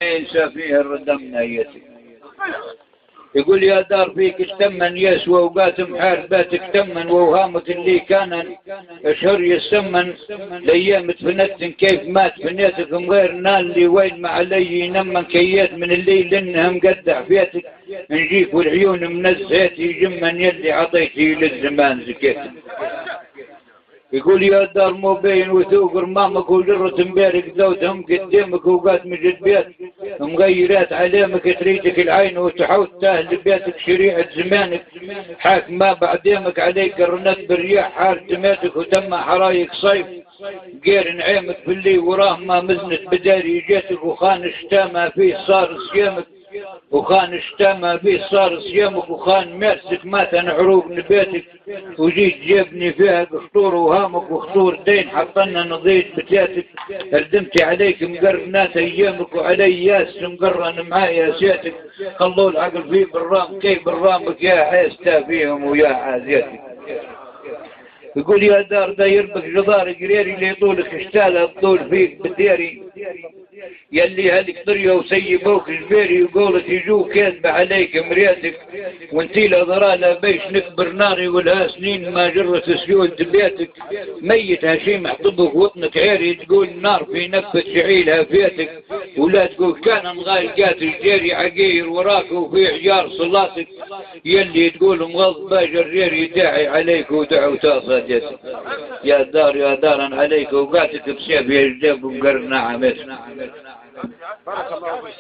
ينسى فيه الردم نيتي. يقول يا دار فيك التمن يسوى وقاتم حارباتك تمن ووهامك اللي كان اشهر يسمن ليام تفنت كيف ما تفنيتك من غير نال لي وين ما علي ينمن كيات من الليل انها مقدع فيتك نجيك والعيون منزهتي جمن يلي عطيتي للزمان زكيتك. يقول يا دار مو بين وثوق رمامك وجرة مبارك ذودهم قدامك وقات مجد بيت مغيرات علامك تريدك العين وتحوت تاهل بيتك شريعة زمانك حاك ما بعدامك عليك الرنات بالرياح حال تماتك وتم حرايك صيف غير نعيمك باللي وراه ما مزنت بداري جاتك وخان اشتامها فيه صار صيامك وخان اشتامها فيه صار صيامك وخان مارسك ماتن عروق نباتك وجيت جابني فيها قشطور وهامك وخطور دين حطنا نضيت بتاتك هردمتي عليك مقرنات ايامك وعلي ياس مقرن معايا سياتك خلوا العقل فيه بالرام كيف بالرامك يا حيستا فيهم ويا عازيتك. يقول يا دار دا يربك جدار قريري اللي يطولك اشتالها الطول فيك بديري يلي هلك طريه وسيبوك جبيري وقولك يجو كاذب عليك مرياتك وانتي لضرالة بيش نكبر ناري ولها سنين ما جرت سيول دبياتك ميت هشيم احطبك وطنك عيري تقول نار في نفة شعيلها فياتك ولا تقول كان مغالقات الجيري عقير وراك وفي حجار صلاتك يلي تقول مغض باجر جيري داعي عليك ودعوتا صادتك. يا دار عليك وقاتك بسيف يجدب ومقرنا عمتك. بارك الله فيك.